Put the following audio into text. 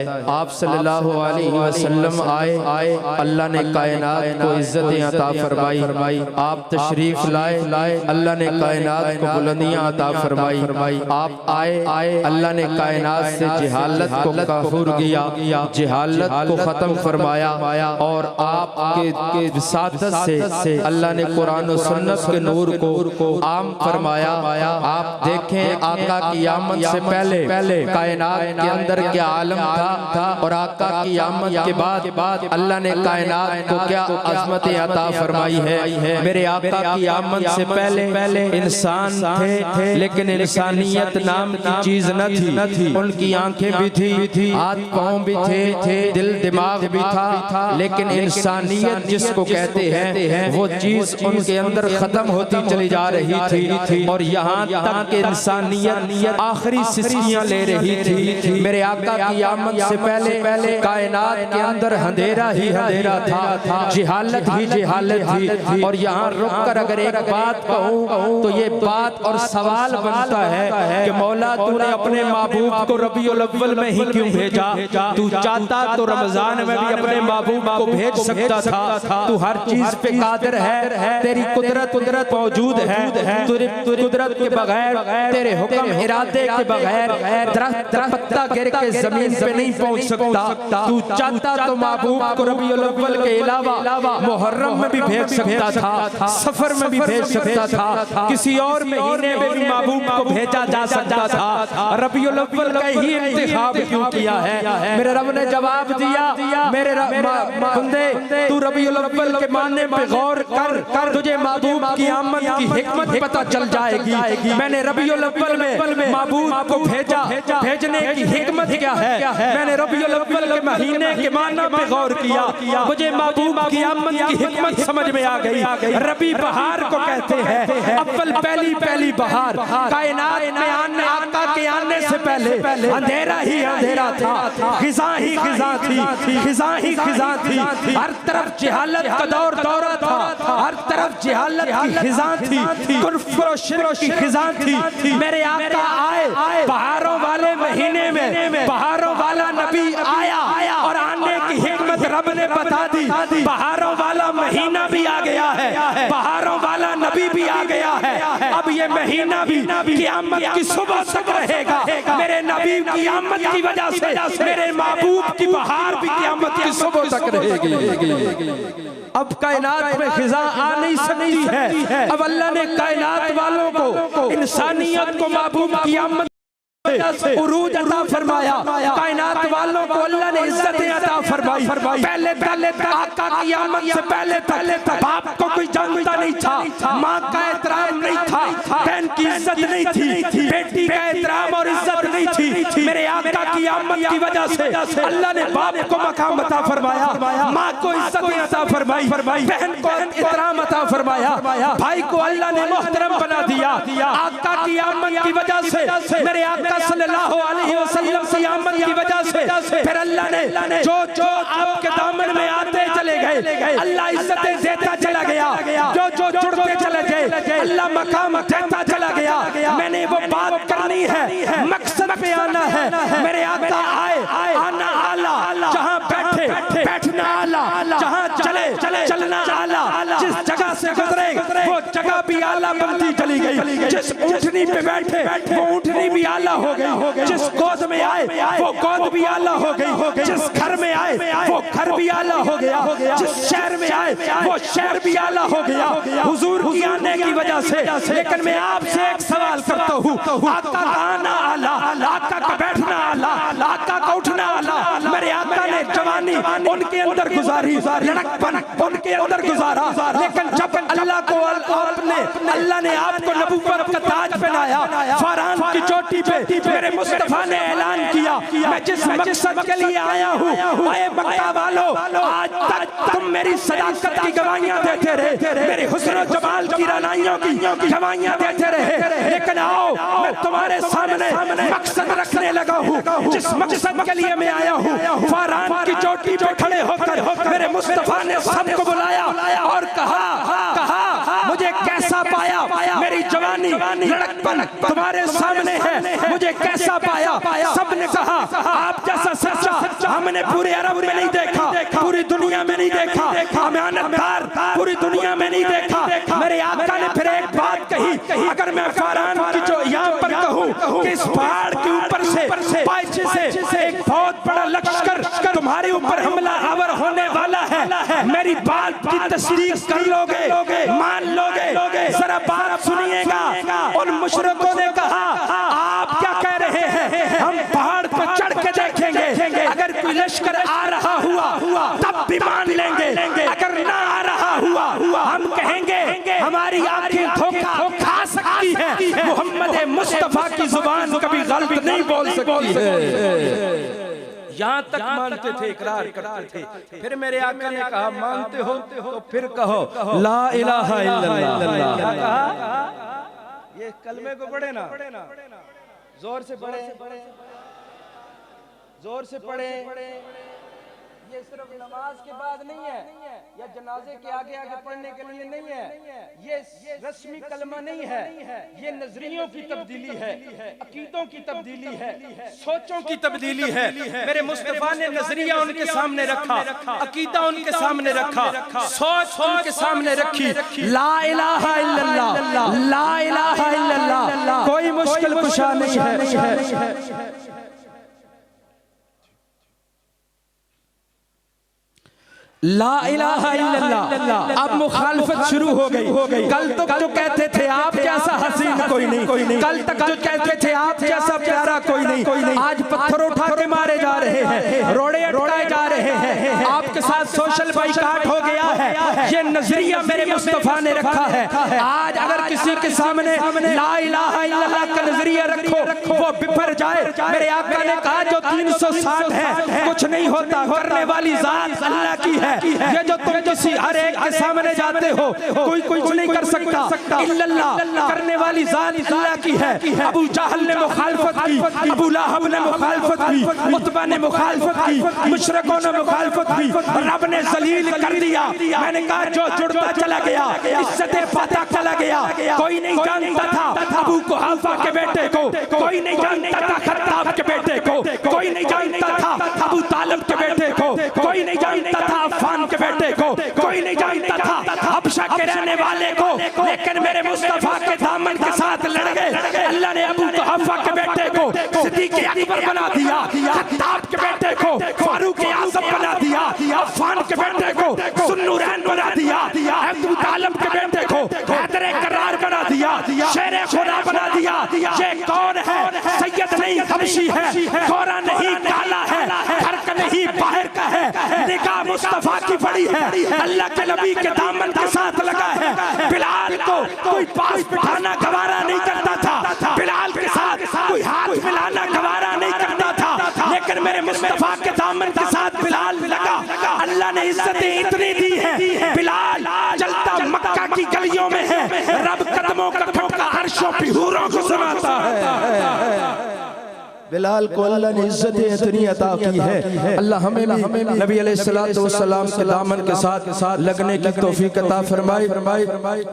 आप सल्लल्लाहु अलैहि वसल्लम आए, अल्लाह ने कायनात को इज्जतें अता फरमाई। आप तशरीफ लाए, अल्लाह ने कायनात को बुलंदियां अता फरमाई। आप आए, अल्लाह ने कायनात से जहालत को काफूर किया, जहालत को खत्म फरमाया और आपके विसादत से अल्लाह ने कुरान और सुन्नत के नूर को आम फरमाया। आप देखें, आका की आमद से पहले कायनात के अंदर क्या आलम था और आका की आमद के बाद अल्लाह ने कायनात को क्या अज़मतें अता फरमाई है। मेरे आका की आमद से पहले इंसान थे, लेकिन इंसानियत नाम की चीज न थी। उनकी आंखें भी थी, हाथ पांव भी थे, दिल दिमाग भी था, लेकिन इंसानियत जिसको कहते हैं वो चीज उनके अंदर खत्म होती चली जा रही थी और यहाँ तक कि इंसानियत आखिरी सिसकियां ले रही थी। मेरे आका की आमद से पहले कायनात के अंदर अंधेरा ही अंधेरा था, जहालत ही जहालत थी। और यहाँ रुक कर अगर एक बात कहूँ तो ये बात और सवाल बनता है कि मौला तूने अपने महबूब को रबीउल अव्वल में ही क्यों भेजा? तू चाहता तो रमजान में भी अपने महबूब को भेज सकता था। तू हर चीज पे कादिर है, तेरी कुदरत मौजूद है। कुदरत के बगैर, तेरे हुक्म इरादे के बगैर दरख्त पत्ता गिर के जमीन पे नहीं पहुंच सकता। तू चाहता तो महबूब को रबीउल अव्वल के अलावा मुहर्रम में भी भेज सकता था, सफर में भी भेज सकता था, किसी और महीने में भी महबूब को भेजा जा सकता था। रबीउल अव्वल का ही इंतखाब क्यों किया है? मेरे रब ने जवाब दिया, मेरे बंदे तू रबीउल अव्वल के मानने पे गौर कर, तुझे महबूब की आमद की हिकमत पता चल जाएगी। मैंने रबीउल अव्वल में महबूब को भेजा, भेजने की हिकमत क्या है? मैंने रबीउल अव्वल के महीने के माना पे गौर किया, मुझे महबूब की आमद की हिकमत समझ में आ गई। रबी बहार को कहते हैं, अव्वल पहली बहार। कायनात में आने आका के आने से पहले अंधेरा ही अंधेरा था, खिज़ा ही खिज़ा थी, खिज़ा ही खिज़ा थी। हर तरफ जहालत का दौरा था, हर तरफ जहालत की खिज़ा थी, कुफ्र और शिर्क की खिज़ा थी। मेरे आका आए बहारों वाले महीने में, बहारों वाला नबी आया और आने की हिकमत रब ने बता दी। बहारों वाला महीना भी आ गया है, बहारों वाला नबी भी आ गया है। अब ये महीना भी क़यामत की सुबह तक रहेगा। मेरे नबी की आमद की वजह से मेरे महबूब की बहार भी क़यामत की सुबह तक रहेगी। अब कायनात में खिज़ा आ नहीं सकती है। अब अल्लाह ने कायनात वालों को, इंसानियत को महबूब की आमद उरूज अता फरमाया, कायनात वालों को अल्लाह ने इज्जतें अता फरमाई। पहले आका की आमद से पहले तक बाप को कोई जानता नहीं था, माँ का एहतराम नहीं था, बहन की इज्जत नहीं थी, बेटी का एहतराम और इज्जत नहीं थी। मेरे आका की आमद की वजह से अल्लाह ने बाप को मकाम अता फरमाया, माँ को इज्जतें अता फरमाई, बहन को एहतराम अता फरमाया, भाई को अल्लाह ने मोहतरम बना दिया। आका की आमद की वजह से, मेरे आका सल्लल्लाहु अलैहि वसल्लम की आमद की वजह से फिर अल्लाह ने जो आपके दामन में आते चले गए, अल्लाह इज्जतें देता चला गया। जो जुड़ते चले गए, अल्लाह मकाम देता चला गया। मैंने वो बात करनी है, मकसद पे आना है। मेरे आका आए, आना आला, जहाँ बैठे बैठना आला, जहाँ चले चलना आला, जिस जगह से गुजरे वो जगह भी आला बनती चली गई। जिस ऊँटनी पे बैठे वो ऊँटनी भी आला हो गई, जिस गोद में आए वो गोद भी आला हो गई, जिस घर में आए वो घर भी आला हो गया, जिस शहर में आए वो शहर भी आला हो गया हुजूर की आने की वजह से। लेकिन मैं आपसे एक सवाल करता हूँ, आका का आना आला, आका का बैठना आला, आका का उठना आला। मेरे आका ने जवानी उनके अंदर गुजारी, लड़कपन उनके अंदर गुजारा, लेकिन जब अल्लाह ने आपको नबूवत का ताज पहनाया, फरहान की चोटी पे मेरे मुस्तफा ने ऐलान किया, मैं जिस मकसद के लिए आया हूँ, आए मक्का वालों, आज तक तुम मेरी सदाकत की गवाहियां देते रहे, मेरे हुस्न और जमाल की रानाइयों की गवाहियां देते रहे। लेकिन आओ मैं तुम्हारे सामने मकसद रखने लगा हूँ, जिस मकसद के लिए मैं आया हूँ। फरहान की चोटी पे खड़े होकर मेरे मुस्तफा ने सबको बुलाया और कहा मुझे कैसा पाया? मेरी जवानी लड़कपन तुम्हारे सामने है, मुझे कैसा पाया? सबने कहा आप जैसा सच्चा हमने पूरे अरब में नहीं देखा, पूरी दुनिया में नहीं देखा, अमानतदार पूरी दुनिया में नहीं देखा। मेरे आका ने फिर एक बात कही, अगर मैं फरहान की जो यहाँ पर कहूँ कि इस पहाड़ के ऊपर से पाइचे से एक बहुत बड़ा लश्कर तुम्हारे ऊपर हमला आवर होने वाला है, मेरी बात की तस्दीक कर लोगे, मान लोगे? जरा बात सुनिएगा। उन मुशरिकों ने कहा आप क्या कह रहे हैं, हम पहाड़ पर चढ़ के देखेंगे, अगर कोई लश्कर आ रहा हुआ तब भी मान लेंगे, अगर ना आ रहा हुआ हम कहेंगे हमारी आंखें धोखा खा सकती है, मोहम्मद मुस्तफा की जुबान कभी गलत नहीं बोल सकती है। यहाँ तक मानते थे, इकरार करते थे। फिर मेरे आका ने कहा मानते हो तो फिर कहो ला इलाहा इल्लल्लाह। क्या कहा? ये कलमे को पढ़े ना, जोर से पढ़े, जोर से पढ़े। ये सिर्फ नमाज के बाद नहीं है या जनाजे के आगे आगे पढ़ने के लिए नहीं है, ये रस्मी कलमा नहीं है, ये नजरियों की तब्दीली है, अकीदों की तब्दीली है, सोचों की तब्दीली है। मेरे मुस्तफा ने नजरिया उनके सामने रखा, अकीदा उनके सामने रखा, सोच उनके सामने रखी। ला इलाहा इल्लल्लाह, ला इलाहा इल्लल्लाह कोई मुश्किल कुशा नहीं है। ला इलाहा इल्लल्लाह। अब मुखालफत शुरू हो गई। कल तक जो कहते थे आप जैसा हसीन कोई नहीं, कल तक जो कहते थे आप जैसा प्यारा कोई नहीं, आज पत्थर उठा के मारे जा रहे हैं, रोड़े अटकाए जा रहे हैं, आपके साथ सोशल बाइकाट हो गया है। ये नजरिया मेरे मुस्तफा ने रखा है। आज अगर किसी के सामने ला इलाहा इल्लल्लाह का नजरिया रखो वो बिफर जाए। मेरे आका ने कहा जो 360 है कुछ नहीं होता, करने वाली जात अल्लाह की है। ये जो तुम किसी हर एक के सामने जाते हो कोई कुछ नहीं कर सकता, इल्लल्लाह करने वाली जात अल्लाह की है। अबू जहल ने मुखालफत की, अबू लहब ने मुखालफत की, उतबा ने मुखालफत की, मुशरिकों ने मुखालफत की, रब ने जलील कर दिया। मैंने कहा जो जुड़ता चला गया, इज्जतें पाता चला गया। कोई नहीं जानता था अबू कुहाफा के बेटे को, कोई नहीं जानता था खत्ताब के बेटे को, कोई नहीं जानता था अबू तालिब के बेटे को, कोई नहीं जानता था अफ़ान के बेटे को, कोई नहीं जानता था हबशा के रहने वाले को। लेकिन मेरे मुस्तफा के दामन के साथ लड़ गए। अल्लाह ने अबू कुहाफा के बेटे को सिद्दीक़ अकबर बना दिया, खत्ताब के बेटे को फारूक आज़म बना दिया, अफ़ान के बेटे को सुन्नुरैन बना दिया, अबू तालिब के बेटे को हैदर करार बना दिया, शेर खुदा बना दिया। ये कौन है? सैयद नहीं हबशी है, गोरा नहीं काला है, घर का नहीं बाहर का है, निगाह मुस्तफा की बड़ी है, अल्लाह के नबी के दामन के साथ लगा है। बिलाल को कोई पास बिठाना गवारा नहीं करता था, बिलाल के साथ कोई हाथ मिलाना गवारा नहीं करता था, लेकिन मेरे मुस्तफा के दामन के साथ बिलाल लगा। अल्लाह ने इज्जतें इतनी दी है, बिलाल चलता मक्का की गलियों में है, रब कदमों का ठोका अर्शों पे हूरों को सुनाता है। बिलाल को अल्लाह ने इज्जतें इतनी अता की है। अल्लाह हमें भी नबी अलैहिस्सलातु वस्सलाम के दामन के साथ लगने की तौफीक अता फरमाए।